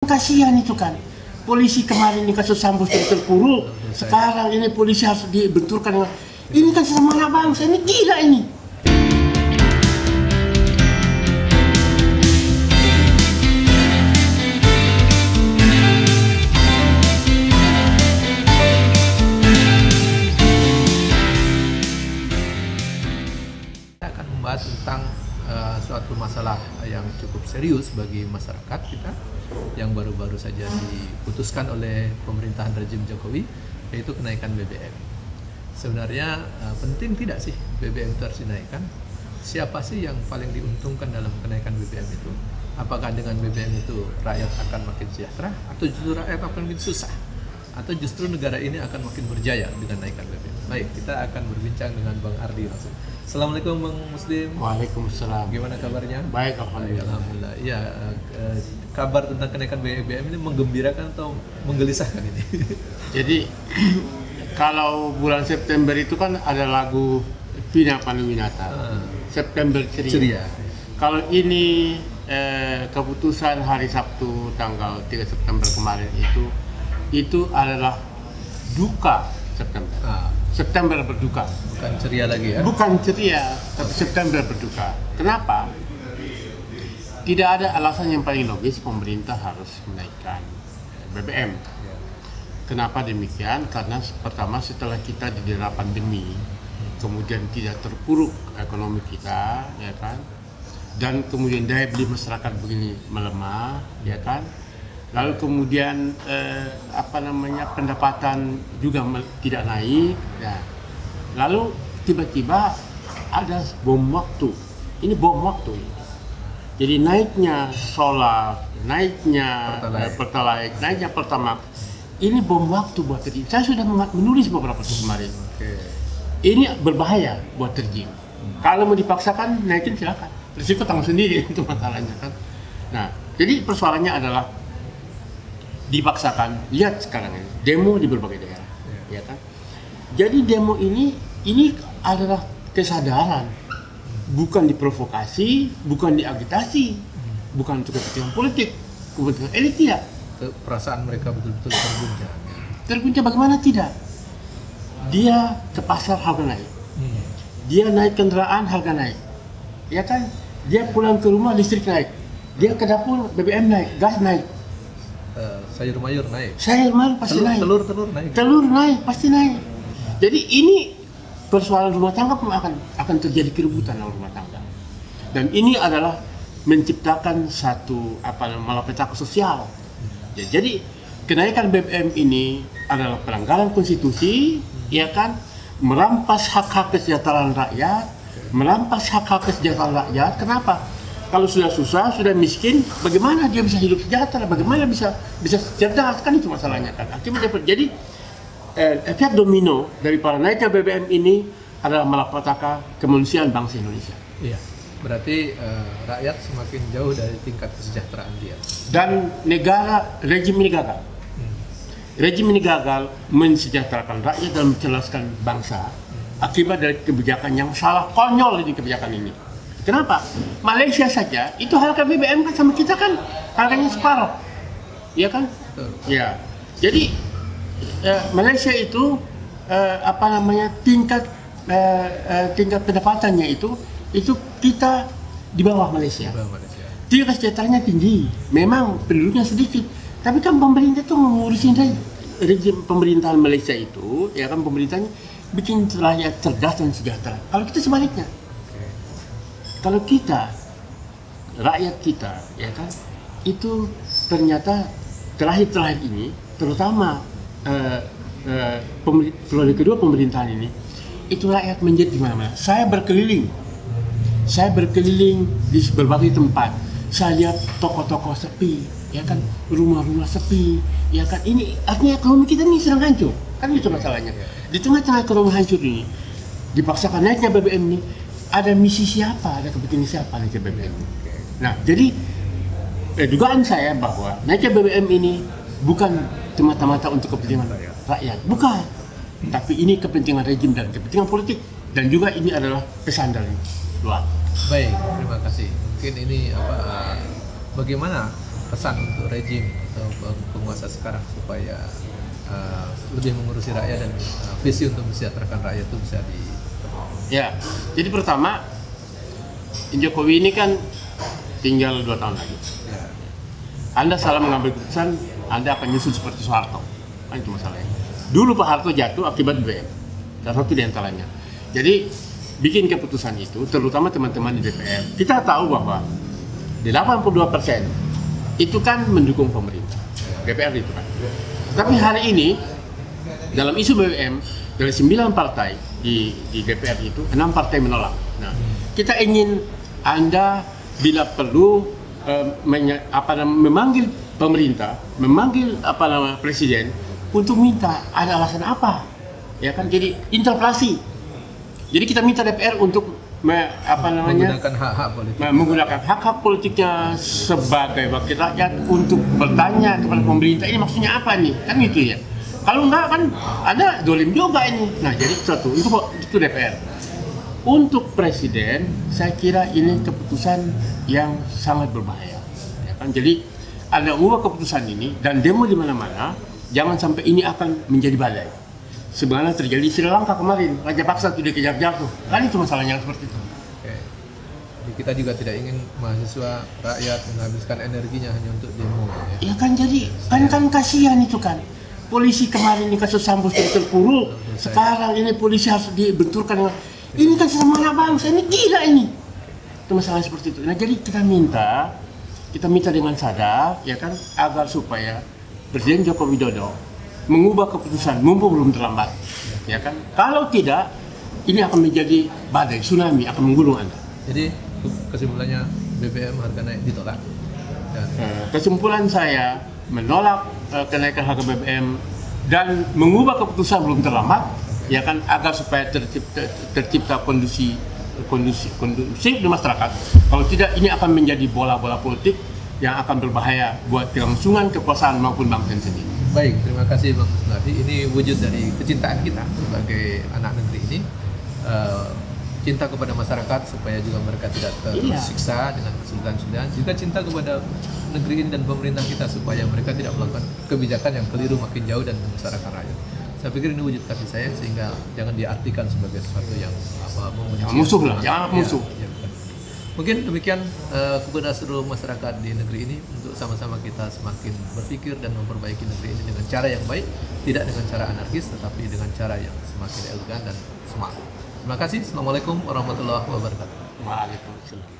kasihan itu kan. Polisi kemarin ini kasus Sambo terpuruk, sekarang ini polisi harus dibenturkan. Ini kan semangat bangsa, ini gila ini. Membahas tentang suatu masalah yang cukup serius bagi masyarakat kita yang baru-baru saja diputuskan oleh pemerintahan rejim Jokowi, yaitu kenaikan BBM. Sebenarnya penting tidak sih BBM itu harus dinaikkan? Siapa sih yang paling diuntungkan dalam kenaikan BBM itu? Apakah dengan BBM itu rakyat akan makin sejahtera, atau justru rakyat akan makin susah? Atau justru negara ini akan makin berjaya dengan naikkan BBM? Baik, kita akan berbincang dengan Bang Ardi langsung. Assalamualaikum Bang Muslim. Waalaikumsalam. Gimana kabarnya? Baik, alhamdulillah. Alhamdulillah. Ya, kabar tentang kenaikan BBM ini menggembirakan atau menggelisahkan ini? Jadi kalau bulan September itu kan ada lagu Vina Panduwinata, September Ceria. Kalau ini keputusan hari Sabtu tanggal 3 September kemarin itu adalah duka September. September berduka. Bukan ceria lagi ya? Bukan ceria, tapi September berduka. Kenapa? Tidak ada alasan yang paling logis pemerintah harus menaikkan BBM. Kenapa demikian? Karena pertama, setelah kita di dalam pandemi, kemudian tidak terpuruk ekonomi kita, ya kan? Dan kemudian daya beli masyarakat begini melemah, ya kan? Lalu kemudian pendapatan juga tidak naik, ya. Lalu tiba-tiba ada bom waktu. Ini bom waktu. Jadi naiknya solar, naiknya pertalite, naiknya pertamax. Ini bom waktu buat rejim. Saya sudah menulis beberapa kemarin. Ini berbahaya buat rejim. Kalau mau dipaksakan naikin silakan. Risiko tanggung sendiri itu masalahnya kan. Nah, jadi persoalannya adalah dipaksakan. Lihat sekarang ini demo di berbagai daerah, ya kan. Jadi demo ini adalah kesadaran, bukan diprovokasi, bukan diagitasi, bukan untuk kepentingan politik, kepentingan elit, tidak. Perasaan mereka betul-betul terguncang. Terguncang bagaimana tidak? Dia ke pasar harga naik, dia naik kendaraan harga naik, ya kan. Dia pulang ke rumah listrik naik, dia ke dapur BBM naik, gas naik. Sayur mayur naik. Sayur mayur pasti naik. Telur naik. Telur naik pasti naik. Jadi ini persoalan rumah tangga pun akan terjadi keributan dalam rumah tangga. Dan ini adalah menciptakan satu malapetaka sosial. Jadi kenaikan BBM ini adalah pelanggaran konstitusi, ya kan, merampas hak-hak kesejahteraan rakyat, merampas hak-hak kesejahteraan rakyat. Kenapa? Kalau sudah susah, sudah miskin, bagaimana dia bisa hidup sejahtera? Bagaimana bisa cerdas? Kan itu masalahnya kan. Jadi efek domino dari para naiknya BBM ini adalah malapetaka kemanusiaan bangsa Indonesia. Iya. Berarti rakyat semakin jauh dari tingkat kesejahteraan dia. Dan rejim ini gagal. Rejim ini gagal mensejahterakan rakyat dan mencerdaskan bangsa akibat dari kebijakan yang salah, konyol ini kebijakan ini. Kenapa? Malaysia saja itu harga BBM kan sama kita kan harganya separuh, ya kan? Betul. Ya. Jadi Malaysia itu tingkat pendapatannya itu kita di bawah Malaysia. Tingkat kesejahteraannya tinggi. Memang penduduknya sedikit, tapi kan pemerintah tuh ngurusin rejim pemerintahan Malaysia itu, ya kan, pemerintahnya bikin rakyat cerdas dan sejahtera. Kalau kita sebaliknya. Kalau kita, rakyat kita, ya kan, itu ternyata terakhir ini, terutama periode kedua pemerintahan ini, itu rakyat menjadi di mana-mana. Saya berkeliling di berbagai tempat. Saya lihat toko-toko sepi, ya kan, rumah-rumah sepi, ya kan. Ini artinya ekonomi kita ini sedang hancur, kan itu masalahnya. Di tengah-tengah ekonomi hancur ini, dipaksakan naiknya BBM ini. Ada misi siapa, ada kepentingan siapa naiknya BBM. Nah, jadi dugaan saya bahwa naiknya BBM ini bukan semata-mata untuk kepentingan rakyat, bukan. Tapi ini kepentingan rejim dan kepentingan politik, dan juga ini adalah pesan dari luar. Baik, terima kasih. Mungkin ini bagaimana pesan untuk rejim atau penguasa sekarang supaya lebih mengurusi rakyat dan visi untuk mesejahterakan rakyat itu bisa di. Ya, jadi pertama Jokowi ini kan tinggal 2 tahun lagi. Ya. Anda salah mengambil keputusan, Anda akan nyusul seperti Soeharto. Kan itu masalahnya. Dulu Pak Harto jatuh akibat BBM. Salah satu di antaranya. Jadi bikin keputusan itu, terutama teman-teman di DPR. Kita tahu bahwa di 82% itu kan mendukung pemerintah. DPR itu kan. Tapi hari ini dalam isu BBM dari 9 partai di DPR itu 6 partai menolak. Nah, kita ingin Anda bila perlu memanggil pemerintah, memanggil presiden untuk minta ada alasan apa, ya kan? Jadi interpelasi. Jadi kita minta DPR untuk menggunakan hak-hak politik, menggunakan hak-hak politiknya sebagai wakil rakyat untuk bertanya kepada pemerintah ini maksudnya apa nih, kan gitu ya. Kalau enggak kan Anda dolim juga ini. Nah, jadi itu DPR. Untuk presiden, saya kira ini keputusan yang sangat berbahaya. Ya kan? Jadi ada ubah keputusan ini dan demo di mana-mana, jangan sampai ini akan menjadi badai. Sebenarnya terjadi di Sri Lanka kemarin, Raja Paksa itu dikejar jatuh. Kan itu masalahnya seperti itu. Oke. Jadi kita juga tidak ingin mahasiswa rakyat menghabiskan energinya hanya untuk demo. Ya kan jadi kan kasihan itu kan. Polisi kemarin ini kasus Sambo terpuruk, sekarang ini polisi harus dibenturkan. Ini kan sama anak bangsa, ini gila ini. Itu masalah seperti itu. Nah, jadi kita minta dengan sadar, ya kan, agar supaya Presiden Joko Widodo mengubah keputusan, mumpung belum terlambat, ya kan. Kalau tidak, ini akan menjadi badai, tsunami akan menggulung Anda. Jadi kesimpulannya BBM harga naik ditolak. Dan kesimpulan saya menolak kenaikan harga BBM dan mengubah keputusan belum terlambat. Ya kan, agar supaya tercipta kondusif di masyarakat. Kalau tidak, ini akan menjadi bola-bola politik yang akan berbahaya buat kelangsungan kekuasaan maupun bangsa sendiri. Baik, terima kasih Bang Musnadi. Ini wujud dari kecintaan kita sebagai anak negeri ini, cinta kepada masyarakat supaya juga mereka tidak tersiksa dengan kesulitan-kesulitan. Juga cinta kepada negeri ini dan pemerintah kita supaya mereka tidak melakukan kebijakan yang keliru makin jauh dan membesarkan rakyat. Saya pikir ini wujud kasih sayang, sehingga jangan diartikan sebagai sesuatu yang musuh lah, jangan musuh. Ya, mungkin demikian kepada seluruh masyarakat di negeri ini, untuk sama-sama kita semakin berpikir dan memperbaiki negeri ini dengan cara yang baik, tidak dengan cara anarkis, tetapi dengan cara yang semakin elegan dan smart. Terima kasih. Assalamualaikum warahmatullahi wabarakatuh. Waalaikumsalam.